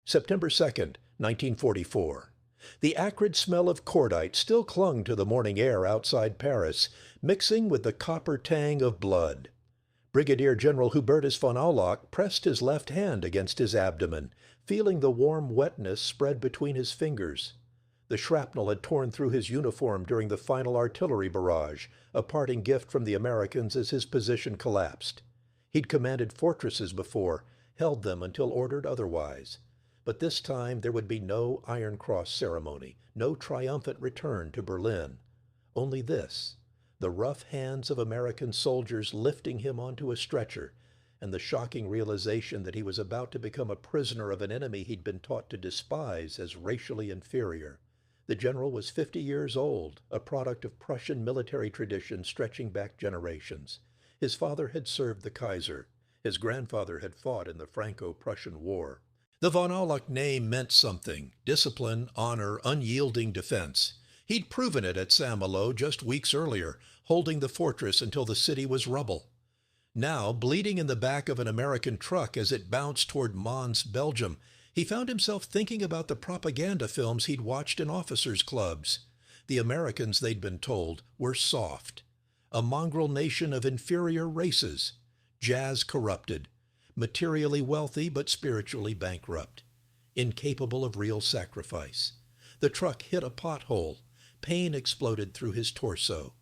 September 2nd, 1944. The acrid smell of cordite still clung to the morning air outside Paris, mixing with the copper tang of blood. Brigadier General Hubertus von Aulock pressed his left hand against his abdomen, feeling the warm wetness spread between his fingers. The shrapnel had torn through his uniform during the final artillery barrage, a parting gift from the Americans as his position collapsed. He'd commanded fortresses before, held them until ordered otherwise. But this time there would be no Iron Cross ceremony, no triumphant return to Berlin. Only this, the rough hands of American soldiers lifting him onto a stretcher, and the shocking realization that he was about to become a prisoner of an enemy he'd been taught to despise as racially inferior. The general was 50 years old, a product of Prussian military tradition stretching back generations. His father had served the Kaiser. His grandfather had fought in the Franco-Prussian War. The von Aulock name meant something: discipline, honor, unyielding defense. He'd proven it at Saint-Malo just weeks earlier, holding the fortress until the city was rubble. Now, bleeding in the back of an American truck as it bounced toward Mons, Belgium, he found himself thinking about the propaganda films he'd watched in officers' clubs. The Americans, they'd been told, were soft. A mongrel nation of inferior races. Jazz corrupted. Materially wealthy but spiritually bankrupt. Incapable of real sacrifice. The truck hit a pothole. Pain exploded through his torso.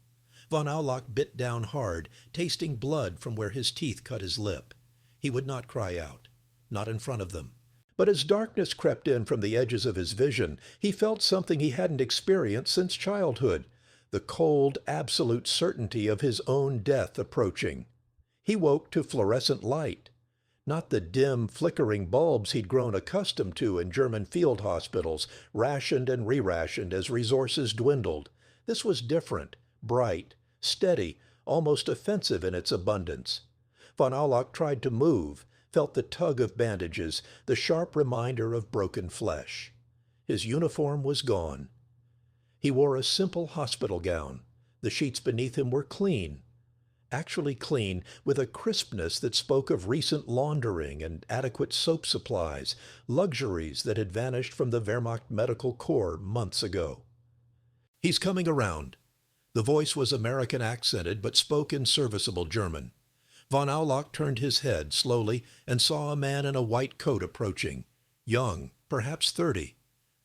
Von Aulock bit down hard, tasting blood from where his teeth cut his lip. He would not cry out. Not in front of them. But as darkness crept in from the edges of his vision, he felt something he hadn't experienced since childhood. The cold, absolute certainty of his own death approaching. He woke to fluorescent light. Not the dim, flickering bulbs he'd grown accustomed to in German field hospitals, rationed and re-rationed as resources dwindled. This was different, bright, steady, almost offensive in its abundance. Von Aulock tried to move, felt the tug of bandages, the sharp reminder of broken flesh. His uniform was gone. He wore a simple hospital gown. The sheets beneath him were clean. Actually clean, with a crispness that spoke of recent laundering and adequate soap supplies, luxuries that had vanished from the Wehrmacht Medical Corps months ago. "He's coming around." The voice was American accented but spoke in serviceable German. Von Aulock turned his head slowly and saw a man in a white coat approaching. Young, perhaps 30.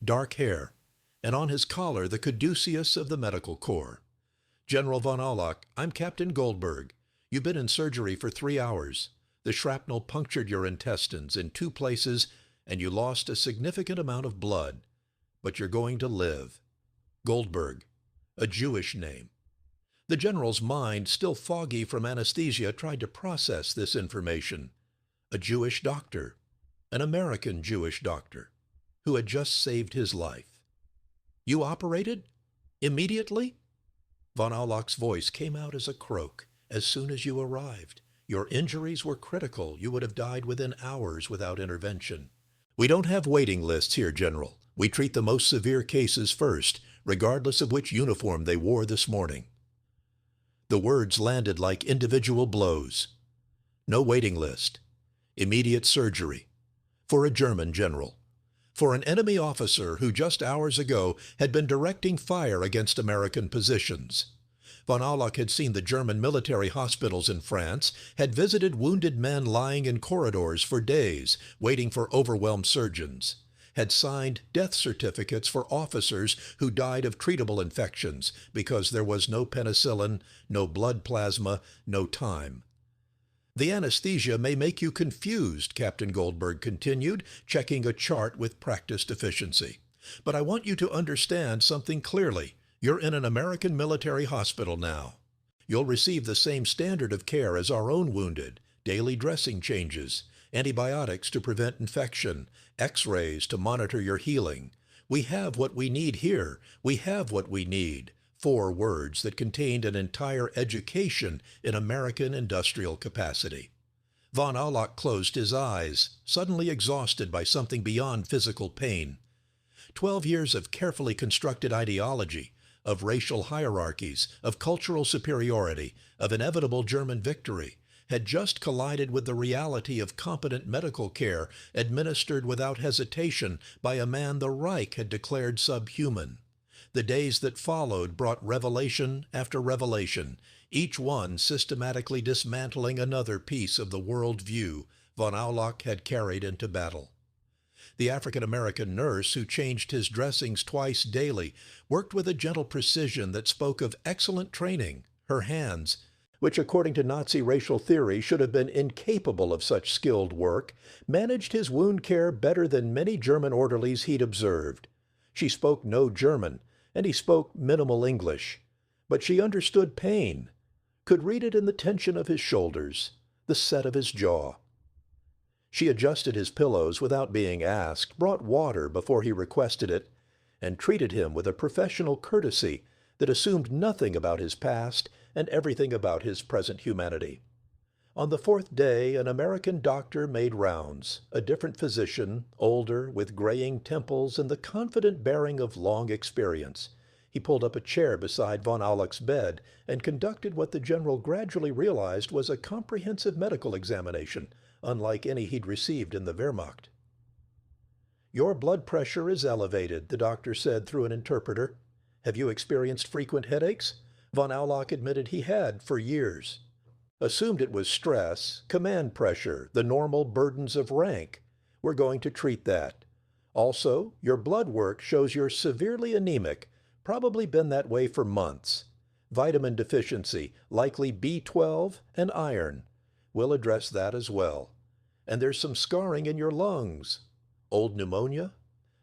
Dark hair, and on his collar the caduceus of the Medical Corps. "General von Aulock, I'm Captain Goldberg. You've been in surgery for 3 hours. The shrapnel punctured your intestines in 2 places, and you lost a significant amount of blood. But you're going to live." Goldberg, a Jewish name. The general's mind, still foggy from anesthesia, tried to process this information. A Jewish doctor, an American Jewish doctor, who had just saved his life. "You operated? Immediately?" Von Aulock's voice came out as a croak. "As soon as you arrived. Your injuries were critical. You would have died within hours without intervention." "We don't have waiting lists here, General. We treat the most severe cases first, regardless of which uniform they wore this morning." The words landed like individual blows. No waiting list. Immediate surgery. For a German general. For an enemy officer who just hours ago had been directing fire against American positions. Von Aulock had seen the German military hospitals in France, had visited wounded men lying in corridors for days, waiting for overwhelmed surgeons, had signed death certificates for officers who died of treatable infections because there was no penicillin, no blood plasma, no time. "The anesthesia may make you confused," Captain Goldberg continued, checking a chart with practiced efficiency. "But I want you to understand something clearly. You're in an American military hospital now. You'll receive the same standard of care as our own wounded, daily dressing changes, antibiotics to prevent infection, X-rays to monitor your healing. We have what we need here. We have what we need." 4 words that contained an entire education in American industrial capacity. Von Aulock closed his eyes, suddenly exhausted by something beyond physical pain. 12 years of carefully constructed ideology, of racial hierarchies, of cultural superiority, of inevitable German victory, had just collided with the reality of competent medical care administered without hesitation by a man the Reich had declared subhuman. The days that followed brought revelation after revelation, each one systematically dismantling another piece of the worldview von Aulock had carried into battle. The African-American nurse who changed his dressings twice daily worked with a gentle precision that spoke of excellent training. Her hands, which according to Nazi racial theory should have been incapable of such skilled work, managed his wound care better than many German orderlies he'd observed. She spoke no German, and he spoke minimal English. But she understood pain, could read it in the tension of his shoulders, the set of his jaw. She adjusted his pillows without being asked, brought water before he requested it, and treated him with a professional courtesy that assumed nothing about his past and everything about his present humanity. On the fourth day, an American doctor made rounds, a different physician, older, with graying temples and the confident bearing of long experience. He pulled up a chair beside von Aulock's bed and conducted what the general gradually realized was a comprehensive medical examination, unlike any he'd received in the Wehrmacht. "Your blood pressure is elevated," the doctor said through an interpreter. "Have you experienced frequent headaches?" Von Aulock admitted he had for years. Assumed it was stress, command pressure, the normal burdens of rank. "We're going to treat that. Also, your blood work shows you're severely anemic, probably been that way for months. Vitamin deficiency, likely B12 and iron. We'll address that as well. And there's some scarring in your lungs. Old pneumonia?"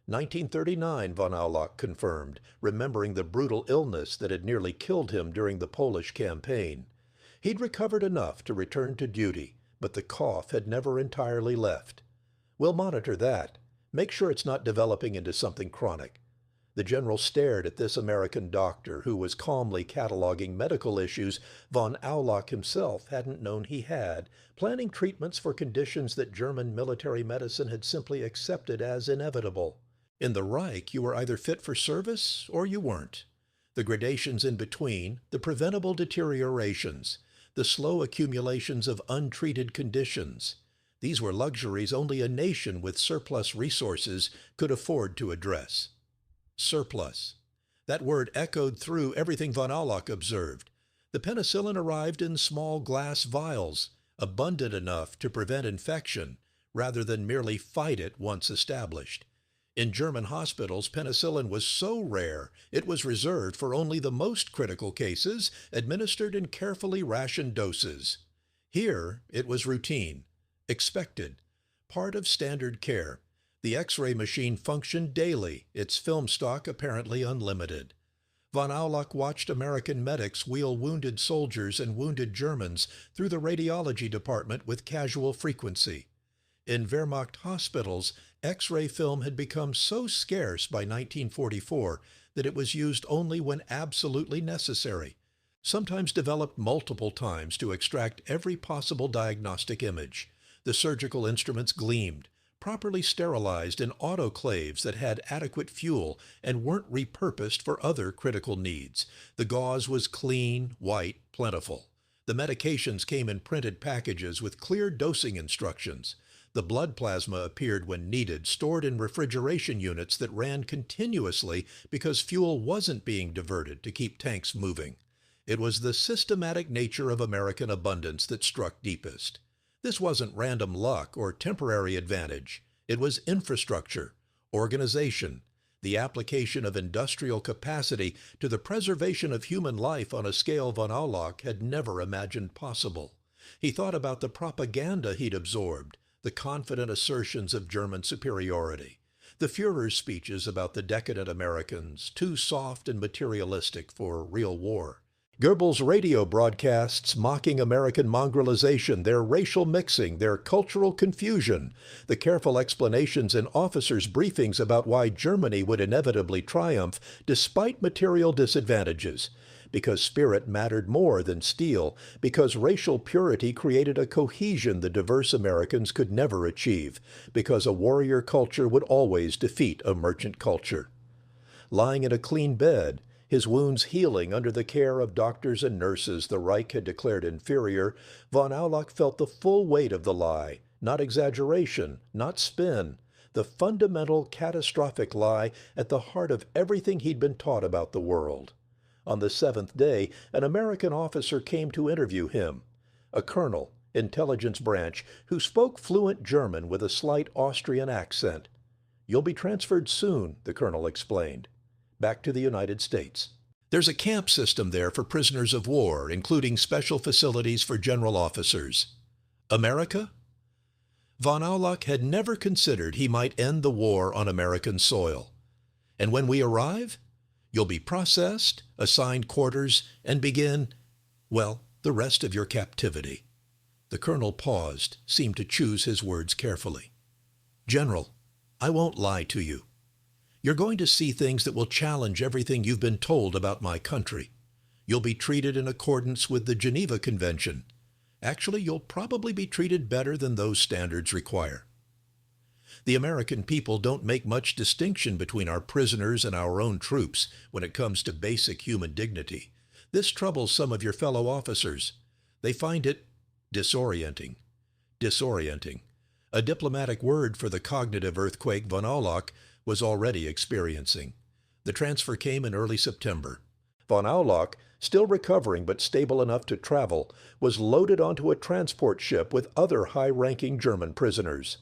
1939, von Aulock confirmed, remembering the brutal illness that had nearly killed him during the Polish campaign. He'd recovered enough to return to duty, but the cough had never entirely left. "We'll monitor that. Make sure it's not developing into something chronic." The general stared at this American doctor who was calmly cataloging medical issues von Aulock himself hadn't known he had, planning treatments for conditions that German military medicine had simply accepted as inevitable. In the Reich, you were either fit for service or you weren't. The gradations in between, the preventable deteriorations, the slow accumulations of untreated conditions. These were luxuries only a nation with surplus resources could afford to address. Surplus. That word echoed through everything von Aulock observed. The penicillin arrived in small glass vials, abundant enough to prevent infection, rather than merely fight it once established. In German hospitals, penicillin was so rare it was reserved for only the most critical cases, administered in carefully rationed doses. Here, it was routine, expected, part of standard care. The X-ray machine functioned daily, its film stock apparently unlimited. Von Aulock watched American medics wheel wounded soldiers and wounded Germans through the radiology department with casual frequency. In Wehrmacht hospitals, X-ray film had become so scarce by 1944 that it was used only when absolutely necessary, sometimes developed multiple times to extract every possible diagnostic image. The surgical instruments gleamed, properly sterilized in autoclaves that had adequate fuel and weren't repurposed for other critical needs. The gauze was clean, white, plentiful. The medications came in printed packages with clear dosing instructions. The blood plasma appeared when needed, stored in refrigeration units that ran continuously because fuel wasn't being diverted to keep tanks moving. It was the systematic nature of American abundance that struck deepest. This wasn't random luck or temporary advantage. It was infrastructure, organization, the application of industrial capacity to the preservation of human life on a scale von Aulock had never imagined possible. He thought about the propaganda he'd absorbed, the confident assertions of German superiority, the Führer's speeches about the decadent Americans, too soft and materialistic for real war. Goebbels' radio broadcasts mocking American mongrelization, their racial mixing, their cultural confusion, the careful explanations in officers' briefings about why Germany would inevitably triumph despite material disadvantages, because spirit mattered more than steel, because racial purity created a cohesion the diverse Americans could never achieve, because a warrior culture would always defeat a merchant culture. Lying in a clean bed, His wounds healing under the care of doctors and nurses the Reich had declared inferior, von Aulock felt the full weight of the lie, not exaggeration, not spin, the fundamental catastrophic lie at the heart of everything he'd been taught about the world. On the seventh day, an American officer came to interview him, a colonel, intelligence branch, who spoke fluent German with a slight Austrian accent. "You'll be transferred soon," the colonel explained, "back to the United States. There's a camp system there for prisoners of war, including special facilities for general officers." America? Von Aulock had never considered he might end the war on American soil. "And when we arrive, you'll be processed, assigned quarters, and begin, well, the rest of your captivity." The colonel paused, seemed to choose his words carefully. "General, I won't lie to you. You're going to see things that will challenge everything you've been told about my country. You'll be treated in accordance with the Geneva Convention. Actually, you'll probably be treated better than those standards require. The American people don't make much distinction between our prisoners and our own troops when it comes to basic human dignity. This troubles some of your fellow officers. They find it disorienting. Disorienting, a diplomatic word for the cognitive earthquake von Aulock was already experiencing. The transfer came in early September. Von Aulock, still recovering but stable enough to travel, was loaded onto a transport ship with other high-ranking German prisoners.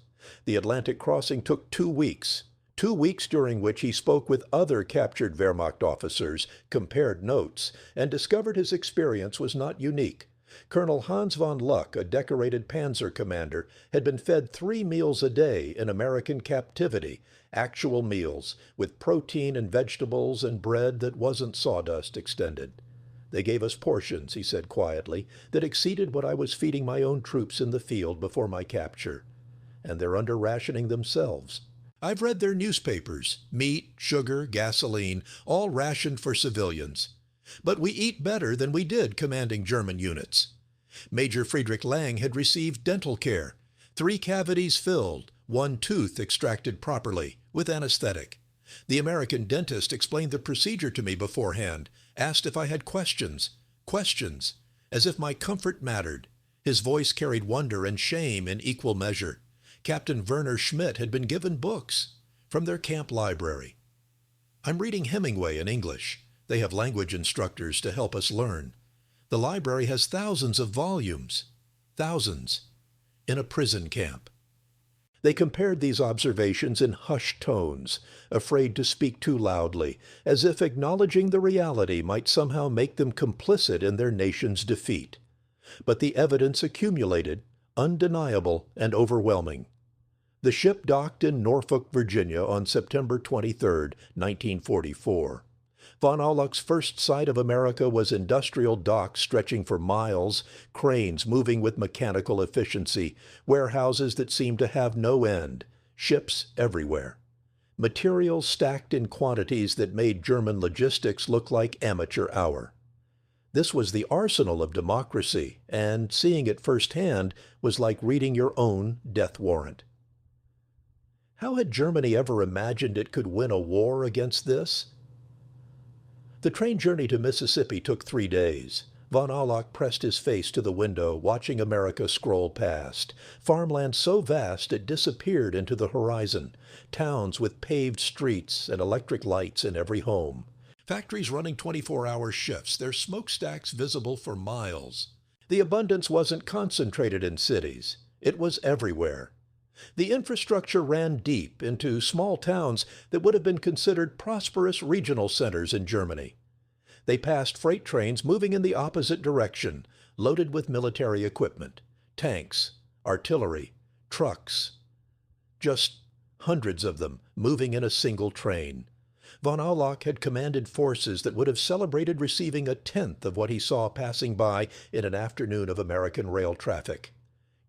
The Atlantic crossing took 2 weeks, 2 weeks during which he spoke with other captured Wehrmacht officers, compared notes, and discovered his experience was not unique. Colonel Hans von Luck, a decorated panzer commander, had been fed 3 meals a day in American captivity, actual meals, with protein and vegetables and bread that wasn't sawdust extended. "They gave us portions," he said quietly, "that exceeded what I was feeding my own troops in the field before my capture. And they're under-rationing themselves. I've read their newspapers, meat, sugar, gasoline, all rationed for civilians. But we eat better than we did commanding German units. Major Friedrich Lang had received dental care, 3 cavities filled, 1 tooth extracted properly, with anesthetic. The American dentist explained the procedure to me beforehand, asked if I had questions, as if my comfort mattered. His voice carried wonder and shame in equal measure. Captain Werner Schmidt had been given books from their camp library. I'm reading Hemingway in English. They have language instructors to help us learn. The library has thousands of volumes, thousands, in a prison camp." They compared these observations in hushed tones, afraid to speak too loudly, as if acknowledging the reality might somehow make them complicit in their nation's defeat. But the evidence accumulated, undeniable and overwhelming. The ship docked in Norfolk, Virginia on September 23, 1944. Von Aulock's first sight of America was industrial docks stretching for miles, cranes moving with mechanical efficiency, warehouses that seemed to have no end, ships everywhere. Materials stacked in quantities that made German logistics look like amateur hour. This was the arsenal of democracy, and seeing it firsthand was like reading your own death warrant. How had Germany ever imagined it could win a war against this? The train journey to Mississippi took 3 days. Von Aulock pressed his face to the window, watching America scroll past. Farmland so vast it disappeared into the horizon. Towns with paved streets and electric lights in every home. Factories running 24-hour shifts, their smokestacks visible for miles. The abundance wasn't concentrated in cities. It was everywhere. The infrastructure ran deep into small towns that would have been considered prosperous regional centers in Germany. They passed freight trains moving in the opposite direction, loaded with military equipment, tanks, artillery, trucks. Just hundreds of them moving in a single train. Von Aulock had commanded forces that would have celebrated receiving 1/10 of what he saw passing by in an afternoon of American rail traffic.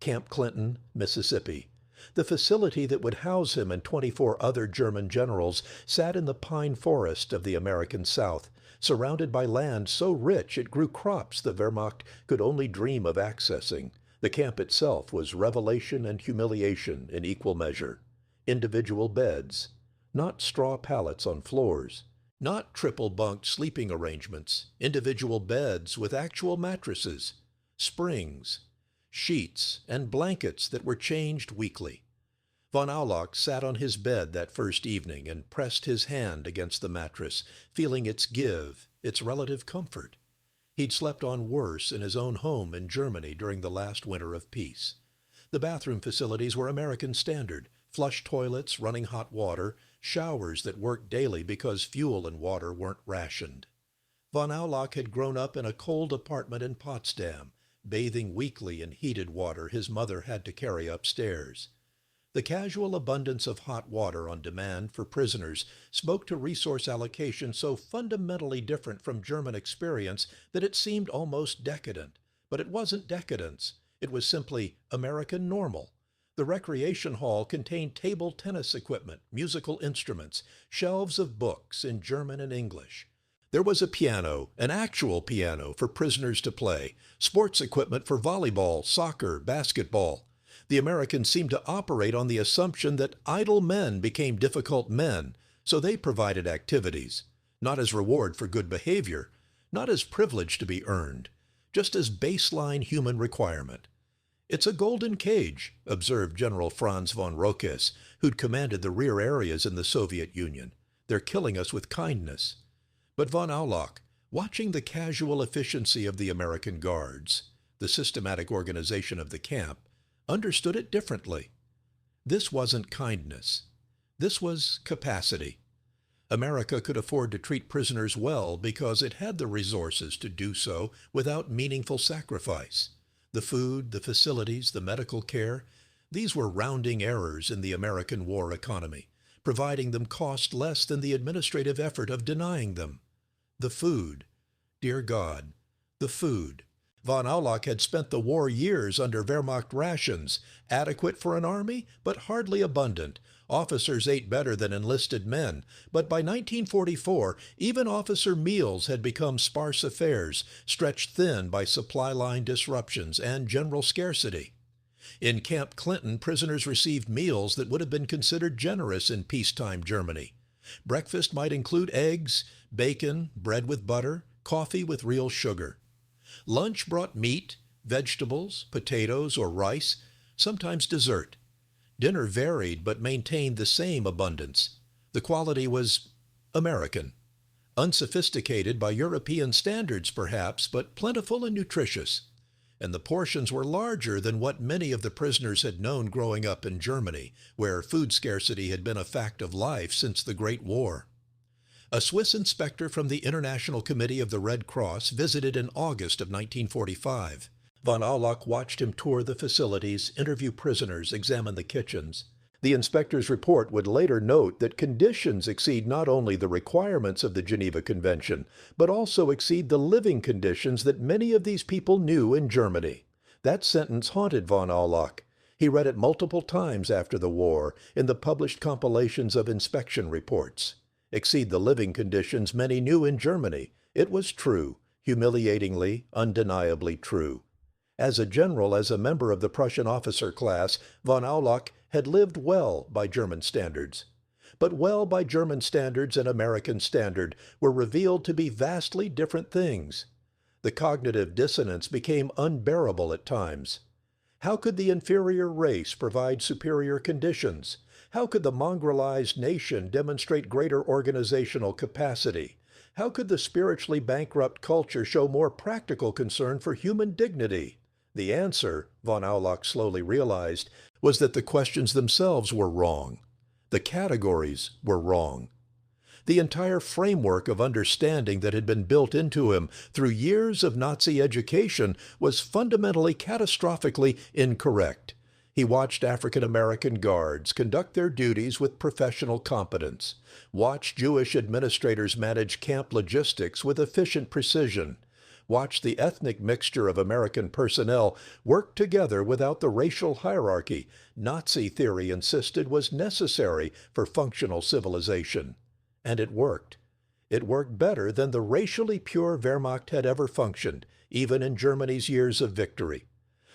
Camp Clinton, Mississippi. The facility that would house him and 24 other German generals sat in the pine forest of the American South, surrounded by land so rich it grew crops the Wehrmacht could only dream of accessing. The camp itself was revelation and humiliation in equal measure. Individual beds, not straw pallets on floors. Not triple-bunked sleeping arrangements, individual beds with actual mattresses, springs, sheets, and blankets that were changed weekly. Von Aulock sat on his bed that first evening and pressed his hand against the mattress, feeling its give, its relative comfort. He'd slept on worse in his own home in Germany during the last winter of peace. The bathroom facilities were American standard, flush toilets, running hot water, showers that worked daily because fuel and water weren't rationed. Von Aulock had grown up in a cold apartment in Potsdam, bathing weekly in heated water his mother had to carry upstairs. The casual abundance of hot water on demand for prisoners spoke to resource allocation so fundamentally different from German experience that it seemed almost decadent. But it wasn't decadence. It was simply American normal. The recreation hall contained table tennis equipment, musical instruments, shelves of books in German and English. There was a piano, an actual piano for prisoners to play, sports equipment for volleyball, soccer, basketball. The Americans seemed to operate on the assumption that idle men became difficult men, so they provided activities, not as reward for good behavior, not as privilege to be earned, just as baseline human requirement. "It's a golden cage," observed General Franz von Roches, who'd commanded the rear areas in the Soviet Union. "They're killing us with kindness." But von Aulock, watching the casual efficiency of the American Guards, the systematic organization of the camp, understood it differently. This wasn't kindness. This was capacity. America could afford to treat prisoners well because it had the resources to do so without meaningful sacrifice. The food, the facilities, the medical care, these were rounding errors in the American war economy, providing them cost less than the administrative effort of denying them. The food. Dear God, the food. Von Aulock had spent the war years under Wehrmacht rations, adequate for an army, but hardly abundant. Officers ate better than enlisted men, but by 1944, even officer meals had become sparse affairs, stretched thin by supply line disruptions and general scarcity. In Camp Clinton, prisoners received meals that would have been considered generous in peacetime Germany. Breakfast might include eggs, bacon, bread with butter, coffee with real sugar. Lunch brought meat, vegetables, potatoes, or rice, sometimes dessert. Dinner varied but maintained the same abundance. The quality was American. Unsophisticated by European standards, perhaps, but plentiful and nutritious. And the portions were larger than what many of the prisoners had known growing up in Germany, where food scarcity had been a fact of life since the Great War. A Swiss inspector from the International Committee of the Red Cross visited in August of 1945. Von Aulock watched him tour the facilities, interview prisoners, examine the kitchens. The inspector's report would later note that conditions exceed not only the requirements of the Geneva Convention, but also exceed the living conditions that many of these people knew in Germany. That sentence haunted von Aulock. He read it multiple times after the war in the published compilations of inspection reports. Exceed the living conditions many knew in Germany. It was true, humiliatingly, undeniably true. As a general, as a member of the Prussian officer class, von Aulock had lived well by German standards. But well by German standards and American standard were revealed to be vastly different things. The cognitive dissonance became unbearable at times. How could the inferior race provide superior conditions? How could the mongrelized nation demonstrate greater organizational capacity? How could the spiritually bankrupt culture show more practical concern for human dignity? The answer, von Aulock slowly realized, was that the questions themselves were wrong. The categories were wrong. The entire framework of understanding that had been built into him through years of Nazi education was fundamentally catastrophically incorrect. He watched African American guards conduct their duties with professional competence, watched Jewish administrators manage camp logistics with efficient precision, watched the ethnic mixture of American personnel work together without the racial hierarchy Nazi theory insisted was necessary for functional civilization. And it worked. It worked better than the racially pure Wehrmacht had ever functioned, even in Germany's years of victory.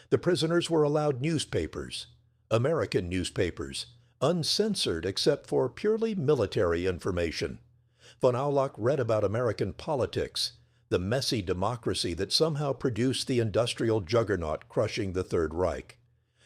The prisoners were allowed newspapers, American newspapers, uncensored except for purely military information. Von Aulock read about American politics, the messy democracy that somehow produced the industrial juggernaut crushing the Third Reich.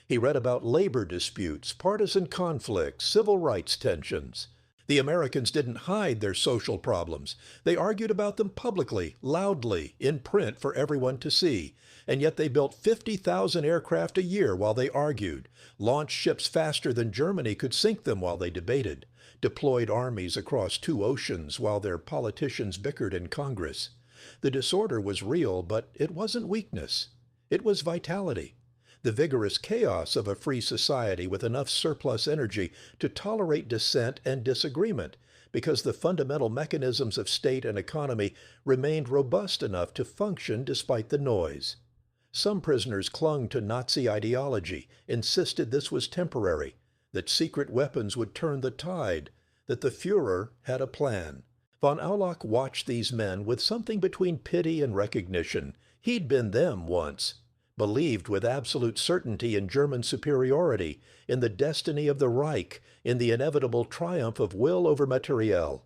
He read about labor disputes, partisan conflicts, civil rights tensions. The Americans didn't hide their social problems. They argued about them publicly, loudly, in print for everyone to see. And yet they built 50,000 aircraft a year while they argued, launched ships faster than Germany could sink them while they debated, deployed armies across 2 oceans while their politicians bickered in Congress. The disorder was real, but it wasn't weakness. It was vitality. The vigorous chaos of a free society with enough surplus energy to tolerate dissent and disagreement, because the fundamental mechanisms of state and economy remained robust enough to function despite the noise. Some prisoners clung to Nazi ideology, insisted this was temporary, that secret weapons would turn the tide, that the Führer had a plan. Von Aulock watched these men with something between pity and recognition. He'd been them once. Believed with absolute certainty in German superiority, in the destiny of the Reich, in the inevitable triumph of will over materiel.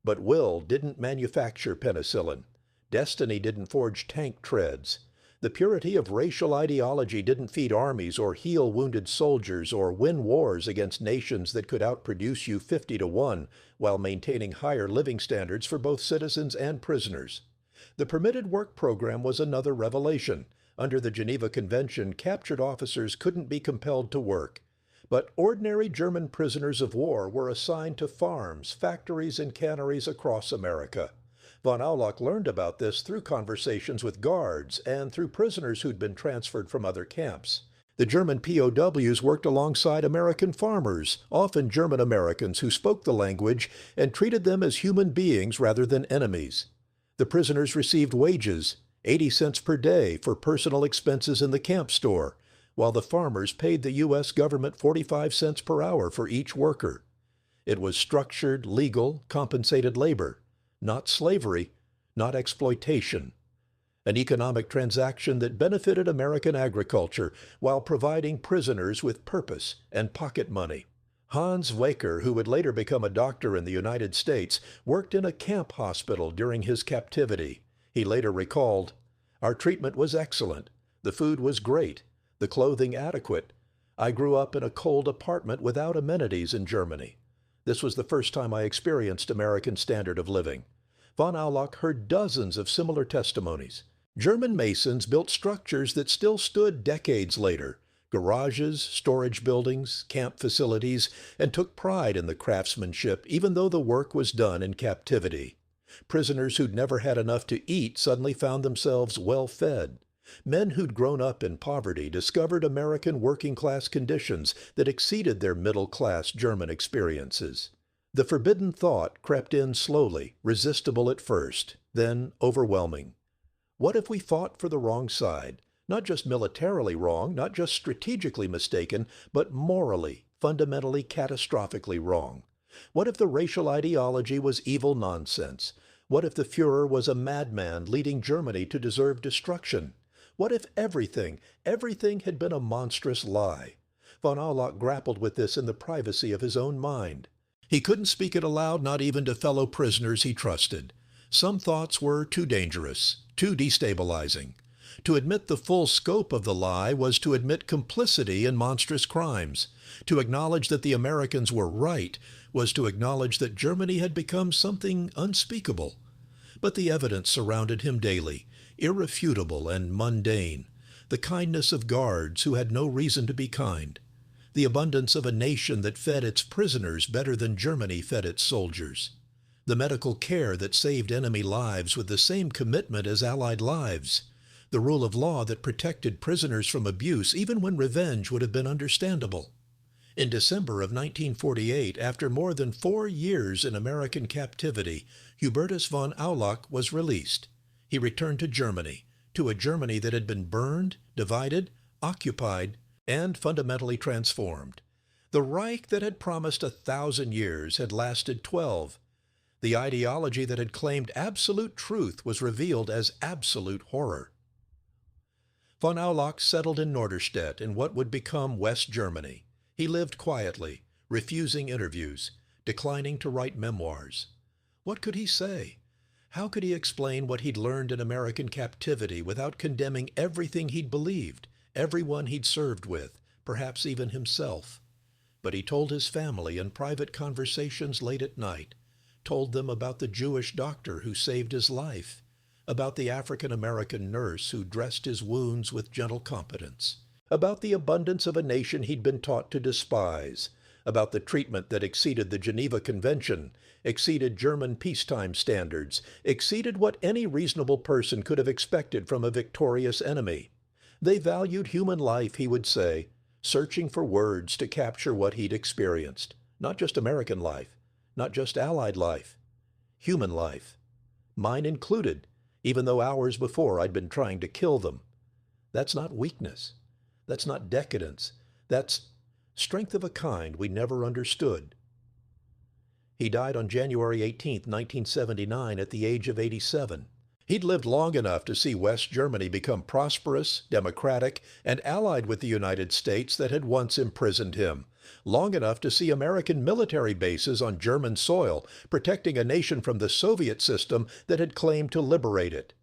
But will didn't manufacture penicillin. Destiny didn't forge tank treads. The purity of racial ideology didn't feed armies or heal wounded soldiers or win wars against nations that could outproduce you 50-1 while maintaining higher living standards for both citizens and prisoners. The permitted work program was another revelation. Under the Geneva Convention, captured officers couldn't be compelled to work. But ordinary German prisoners of war were assigned to farms, factories, and canneries across America. Von Aulock learned about this through conversations with guards and through prisoners who'd been transferred from other camps. The German POWs worked alongside American farmers, often German Americans who spoke the language and treated them as human beings rather than enemies. The prisoners received wages, 80 cents per day for personal expenses in the camp store, while the farmers paid the U.S. government 45 cents per hour for each worker. It was structured, legal, compensated labor, not slavery, not exploitation. An economic transaction that benefited American agriculture while providing prisoners with purpose and pocket money. Hans Waker, who would later become a doctor in the United States, worked in a camp hospital during his captivity. He later recalled, "Our treatment was excellent. The food was great. The clothing adequate. I grew up in a cold apartment without amenities in Germany. This was the first time I experienced American standard of living." Von Aulock heard dozens of similar testimonies. German masons built structures that still stood decades later, garages, storage buildings, camp facilities, and took pride in the craftsmanship even though the work was done in captivity. Prisoners who'd never had enough to eat suddenly found themselves well-fed. Men who'd grown up in poverty discovered American working-class conditions that exceeded their middle-class German experiences. The forbidden thought crept in slowly, resistible at first, then overwhelming. What if we fought for the wrong side? Not just militarily wrong, not just strategically mistaken, but morally, fundamentally, catastrophically wrong. What if the racial ideology was evil nonsense? What if the Führer was a madman leading Germany to deserve destruction? What if everything had been a monstrous lie? Von Aulock grappled with this in the privacy of his own mind. He couldn't speak it aloud, not even to fellow prisoners he trusted. Some thoughts were too dangerous, too destabilizing. To admit the full scope of the lie was to admit complicity in monstrous crimes. To acknowledge that the Americans were right was to acknowledge that Germany had become something unspeakable. But the evidence surrounded him daily, irrefutable and mundane. The kindness of guards who had no reason to be kind. The abundance of a nation that fed its prisoners better than Germany fed its soldiers. The medical care that saved enemy lives with the same commitment as Allied lives. The rule of law that protected prisoners from abuse even when revenge would have been understandable. In December of 1948, after more than 4 years in American captivity, Hubertus von Aulock was released. He returned to Germany, to a Germany that had been burned, divided, occupied, and fundamentally transformed. The Reich that had promised 1,000 years had lasted 12. The ideology that had claimed absolute truth was revealed as absolute horror. Von Aulock settled in Norderstedt in what would become West Germany. He lived quietly, refusing interviews, declining to write memoirs. What could he say? How could he explain what he'd learned in American captivity without condemning everything he'd believed, everyone he'd served with, perhaps even himself? But he told his family in private conversations late at night, told them about the Jewish doctor who saved his life, about the African-American nurse who dressed his wounds with gentle competence, about the abundance of a nation he'd been taught to despise, about the treatment that exceeded the Geneva Convention, exceeded German peacetime standards, exceeded what any reasonable person could have expected from a victorious enemy. They valued human life, he would say, searching for words to capture what he'd experienced. Not just American life, not just Allied life, human life. Mine included, even though hours before I'd been trying to kill them. That's not weakness. That's not decadence. That's strength of a kind we never understood. He died on January 18, 1979, at the age of 87. He'd lived long enough to see West Germany become prosperous, democratic, and allied with the United States that had once imprisoned him. Long enough to see American military bases on German soil, protecting a nation from the Soviet system that had claimed to liberate it.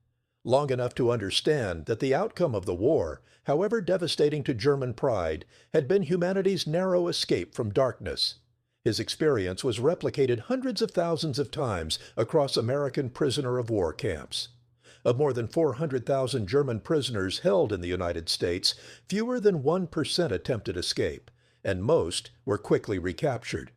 Long enough to understand that the outcome of the war, however devastating to German pride, had been humanity's narrow escape from darkness. His experience was replicated hundreds of thousands of times across American prisoner of war camps. Of more than 400,000 German prisoners held in the United States, fewer than 1% attempted escape, and most were quickly recaptured.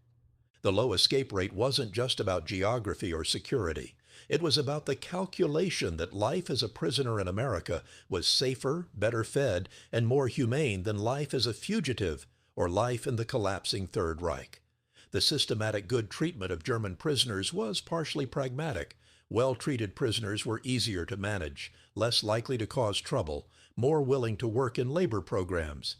The low escape rate wasn't just about geography or security. It was about the calculation that life as a prisoner in America was safer, better fed, and more humane than life as a fugitive or life in the collapsing Third Reich. The systematic good treatment of German prisoners was partially pragmatic. Well-treated prisoners were easier to manage, less likely to cause trouble, more willing to work in labor programs.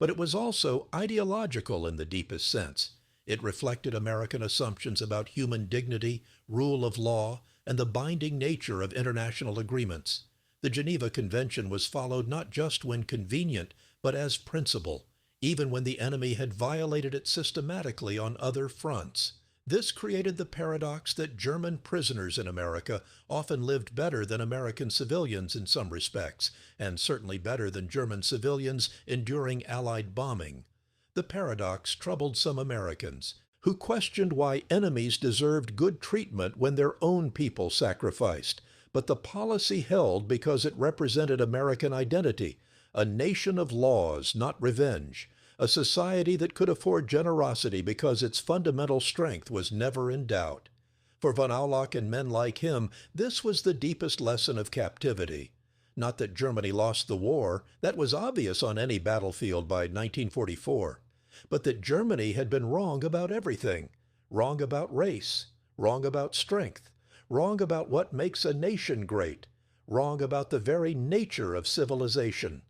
But it was also ideological in the deepest sense. It reflected American assumptions about human dignity, rule of law, and the binding nature of international agreements. The Geneva Convention was followed not just when convenient, but as principle, even when the enemy had violated it systematically on other fronts. This created the paradox that German prisoners in America often lived better than American civilians in some respects, and certainly better than German civilians enduring Allied bombing. The paradox troubled some Americans, who questioned why enemies deserved good treatment when their own people sacrificed. But the policy held because it represented American identity, a nation of laws, not revenge, a society that could afford generosity because its fundamental strength was never in doubt. For von Aulock and men like him, this was the deepest lesson of captivity. Not that Germany lost the war, that was obvious on any battlefield by 1944, but that Germany had been wrong about everything, wrong about race, wrong about strength, wrong about what makes a nation great, wrong about the very nature of civilization.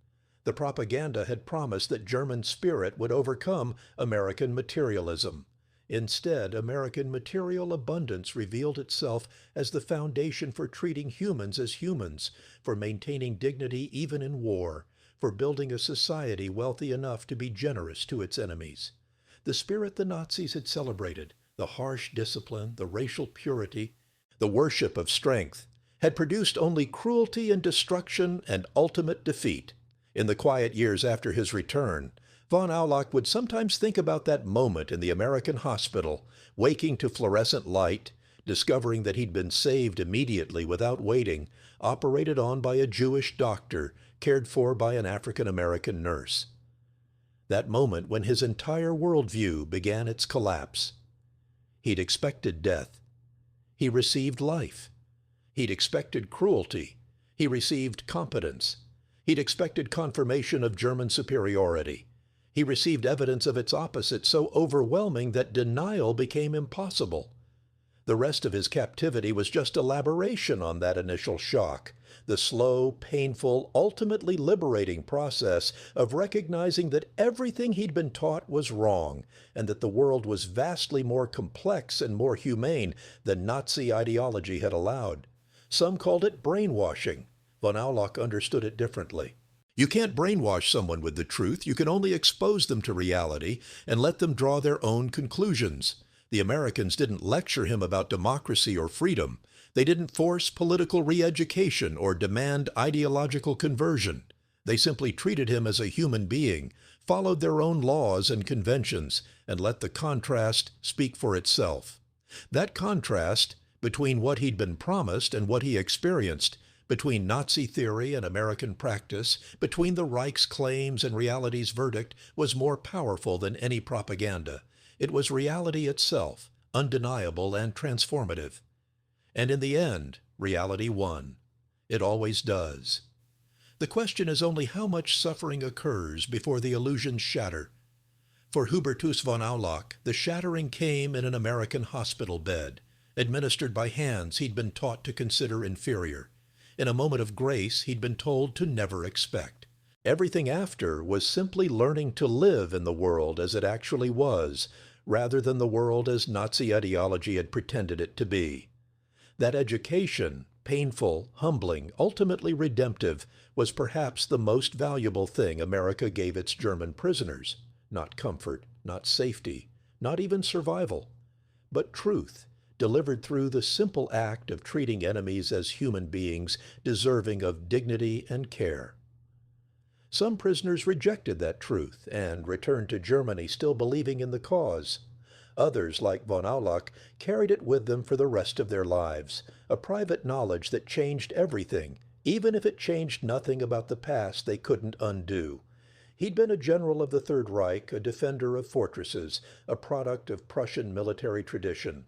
The propaganda had promised that German spirit would overcome American materialism. Instead, American material abundance revealed itself as the foundation for treating humans as humans, for maintaining dignity even in war, for building a society wealthy enough to be generous to its enemies. The spirit the Nazis had celebrated, the harsh discipline, the racial purity, the worship of strength, had produced only cruelty and destruction and ultimate defeat. In the quiet years after his return, von Aulock would sometimes think about that moment in the American hospital, waking to fluorescent light, discovering that he'd been saved immediately without waiting, operated on by a Jewish doctor, cared for by an African-American nurse. That moment when his entire worldview began its collapse. He'd expected death. He received life. He'd expected cruelty. He received competence. He'd expected confirmation of German superiority. He received evidence of its opposite so overwhelming that denial became impossible. The rest of his captivity was just elaboration on that initial shock, the slow, painful, ultimately liberating process of recognizing that everything he'd been taught was wrong, and that the world was vastly more complex and more humane than Nazi ideology had allowed. Some called it brainwashing. Von Aulock understood it differently. You can't brainwash someone with the truth. You can only expose them to reality and let them draw their own conclusions. The Americans didn't lecture him about democracy or freedom. They didn't force political re-education or demand ideological conversion. They simply treated him as a human being, followed their own laws and conventions, and let the contrast speak for itself. That contrast between what he'd been promised and what he experienced, between Nazi theory and American practice, between the Reich's claims and reality's verdict, was more powerful than any propaganda. It was reality itself, undeniable and transformative. And in the end, reality won. It always does. The question is only how much suffering occurs before the illusions shatter. For Hubertus von Aulock, the shattering came in an American hospital bed, administered by hands he'd been taught to consider inferior. In a moment of grace he'd been told to never expect. Everything after was simply learning to live in the world as it actually was, rather than the world as Nazi ideology had pretended it to be. That education, painful, humbling, ultimately redemptive, was perhaps the most valuable thing America gave its German prisoners. Not comfort, not safety, not even survival, but truth, delivered through the simple act of treating enemies as human beings deserving of dignity and care. Some prisoners rejected that truth and returned to Germany still believing in the cause. Others, like von Aulock, carried it with them for the rest of their lives, a private knowledge that changed everything, even if it changed nothing about the past they couldn't undo. He'd been a general of the Third Reich, a defender of fortresses, a product of Prussian military tradition.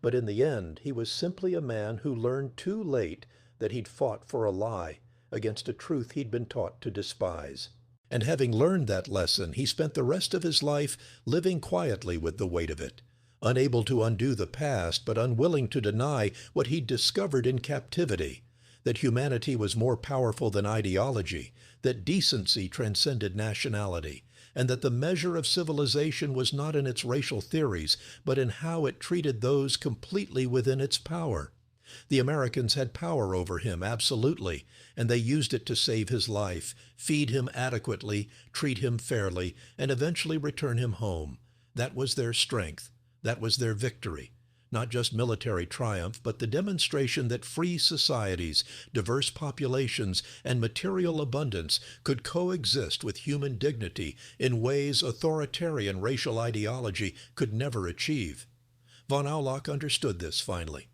But in the end, he was simply a man who learned too late that he'd fought for a lie against a truth he'd been taught to despise. And having learned that lesson, he spent the rest of his life living quietly with the weight of it, unable to undo the past, but unwilling to deny what he'd discovered in captivity, that humanity was more powerful than ideology, that decency transcended nationality, and that the measure of civilization was not in its racial theories, but in how it treated those completely within its power. The Americans had power over him, absolutely, and they used it to save his life, feed him adequately, treat him fairly, and eventually return him home. That was their strength. That was their victory. Not just military triumph, but the demonstration that free societies, diverse populations, and material abundance could coexist with human dignity in ways authoritarian racial ideology could never achieve. Von Aulock understood this finally.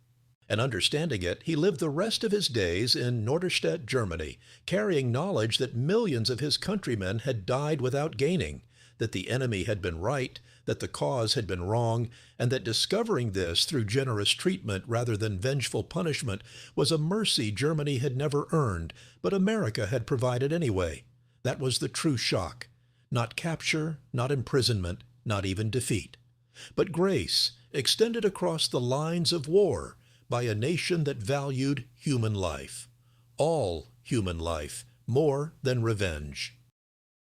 And understanding it, he lived the rest of his days in Norderstedt, Germany, carrying knowledge that millions of his countrymen had died without gaining, that the enemy had been right, that the cause had been wrong, and that discovering this through generous treatment rather than vengeful punishment was a mercy Germany had never earned, but America had provided anyway. That was the true shock. Not capture, not imprisonment, not even defeat, but grace extended across the lines of war by a nation that valued human life, all human life, more than revenge.